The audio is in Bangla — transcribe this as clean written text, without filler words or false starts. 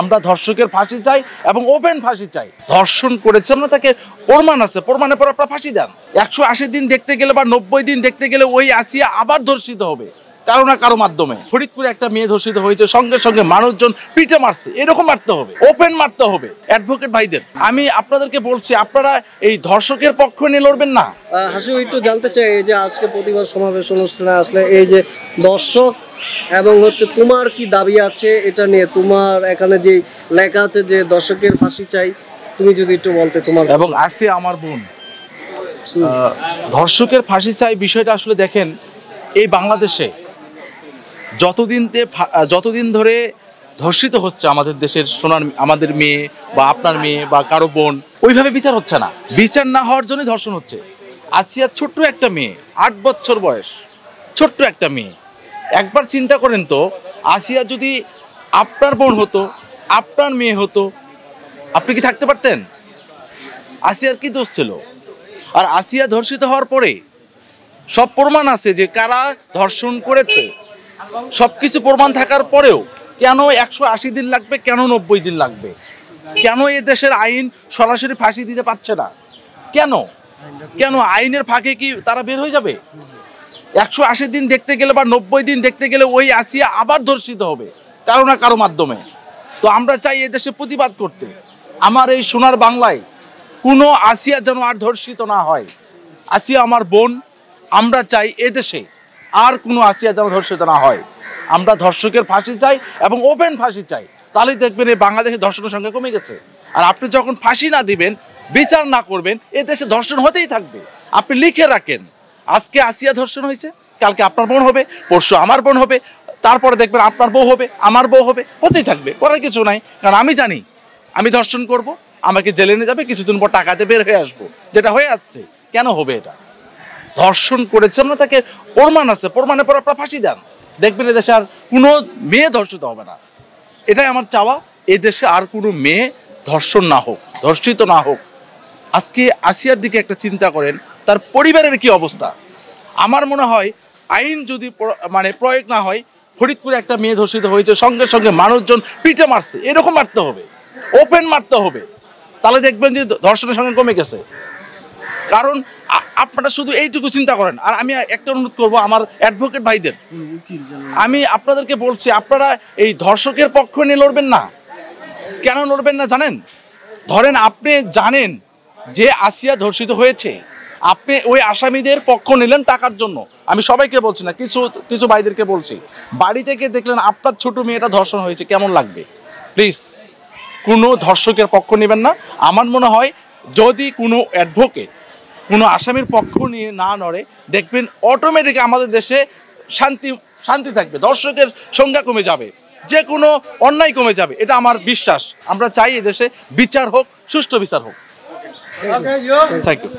আমরা ধর্ষকের ফাঁসি চাই এবং ওপেন ফাঁসি চাই। ধর্ষণ করেছে আমরা, তাকে প্রমাণ আছে, প্রমাণের পর আপনারা ফাঁসি দেন। 180 দিন দেখতে গেলে বা 90 দিন দেখতে গেলে ওই আসিয়া আবার ধর্ষিত হবে কারো না কারো মাধ্যমে। ফরিদপুরে একটা মেয়ে ধর্ষিত হয়েছে, সঙ্গে সঙ্গে মানুষজন পিঠে মারছে, এরকম মারতে হবে, ওপেন মারতে হবে অ্যাডভোকেট ভাইদের। আমি আপনাদেরকে বলছি, আপনারা এই ধর্ষকের পক্ষ নিয়ে লড়বেন না। হাসু, একটু জানতে চাই, এই যে আজকে প্রতিবাদ সমাবেশ অনুষ্ঠানে আসলে এই যে দর্শক এবং তোমার কি দাবি আছে এটা নিয়ে? তোমার এখানে যে লেখা আছে যে দর্শকের ফাঁসি চাই, তুমি যদি একটু বলতে। তোমার এবং আছে আমার বোন, ধর্ষকের ফাঁসি চাই বিষয়টা আসলে দেখেন, এই বাংলাদেশে যতদিন ধরে ধর্ষিত হচ্ছে আমাদের দেশের আমাদের মেয়ে বা আপনার মেয়ে বা কারো বোন, ওইভাবে বিচার হচ্ছে না। বিচার না হওয়ার জন্যই ধর্ষণ হচ্ছে। আসিয়া ছোট্ট একটা মেয়ে, 8 বছর বয়স, ছোট্ট একটা মেয়ে। একবার চিন্তা করেন তো, আসিয়া যদি আপনার বোন হতো, আপনার মেয়ে হতো, আপনি কি থাকতে পারতেন? আসিয়ার কি দোষ ছিল? আর আসিয়া ধর্ষিত হওয়ার পরে সব প্রমাণ আছে যে কারা ধর্ষণ করেছে, সবকিছু প্রমাণ থাকার পরেও কেন 180 দিন লাগবে, কেন 90 দিন লাগবে? কেন এ দেশের আইন সরাসরি ফাঁসি দিতে পারছে না? কেন আইনের ফাঁকে কি তারা বের হয়ে যাবে? 180 দিন দেখতে গেলে বা 90 দিন দেখতে গেলে ওই আসিয়া আবার ধর্ষিত হবে কারো না কারো মাধ্যমে। তো আমরা চাই এ দেশে প্রতিবাদ করতে, আমার এই সোনার বাংলায় কোনো আসিয়া যেন আর ধর্ষিত না হয়। আসিয়া আমার বোন, আমরা চাই এ দেশে আর কোনো আসিয়া যেন ধর্ষিত না হয়। আমরা ধর্ষকের ফাঁসি চাই এবং ওপেন ফাঁসি চাই। তাহলেই দেখবেন এই বাংলাদেশে ধর্ষণের সংখ্যা কমে গেছে। আর আপনি যখন ফাঁসি না দিবেন, বিচার না করবেন, এ দেশে ধর্ষণ হতেই থাকবে। আপনি লিখে রাখেন, আজকে আসিয়া ধর্ষণ হয়েছে, কালকে আপনার বোন হবে, পরশু আমার বোন হবে, তারপরে দেখবেন আপনার বউ হবে, আমার বউ হবে, হতেই থাকবে, করার কিছু নাই। কারণ আমি জানি আমি ধর্ষণ করব, আমাকে জেলে নিয়ে যাবে, কিছুদিন পর টাকাতে বের হয়ে আসবো, যেটা হয়ে আসছে। কেন হবে এটা? ধর্ষণ করেছে আমরা, তাকে প্রমাণ আছে, প্রমাণের পর আপনারা ফাঁসি দেন, দেখবেন এদেশে আর কোনো মেয়ে ধর্ষিত হবে না। এটাই আমার চাওয়া, এদেশে আর কোনো মেয়ে ধর্ষণ না হোক, ধর্ষিত না হোক। আজকে আসিয়ার দিকে একটা চিন্তা করেন, তার পরিবারের কি অবস্থা। আমার মনে হয় আইন যদি প্রয়োগ না হয়, ফরিদপুরে একটা মেয়ে ধর্ষিত হয়েছে, সঙ্গে সঙ্গে মানুষজন পিঠে মারছে, এরকম মারতে হবে, ওপেন মারতে হবে। তাহলে দেখবেন যে ধর্ষণের সংখ্যা কমে গেছে। কারণ আপনারা শুধু এইটুকু চিন্তা করেন। আর আমি একটা অনুরোধ করবো আমার অ্যাডভোকেট ভাইদের, আমি আপনাদেরকে বলছি, আপনারা এই ধর্ষকের পক্ষ নিয়ে লড়বেন না। কেন লড়বেন না জানেন? ধরেন আপনি জানেন যে আসিয়া ধর্ষিত হয়েছে, আপনি ওই আসামিদের পক্ষ নিলেন টাকার জন্য। আমি সবাইকে বলছি না, কিছু ভাইদেরকে বলছি, বাড়ি থেকে দেখলেন আপনার ছোট মেয়েটা ধর্ষণ হয়েছে, কেমন লাগবে? প্লিজ কোনো ধর্ষকের পক্ষ নেবেন না। আমার মনে হয় যদি কোনো অ্যাডভোকেট কোনো আসামির পক্ষ নিয়ে না নড়ে, দেখবেন অটোমেটিক আমাদের দেশে শান্তি থাকবে, ধর্ষকের সংখ্যা কমে যাবে, যে কোনো অন্যায় কমে যাবে, এটা আমার বিশ্বাস। আমরা চাই এদেশে বিচার হোক, সুষ্ঠু বিচার হোক। Thank you.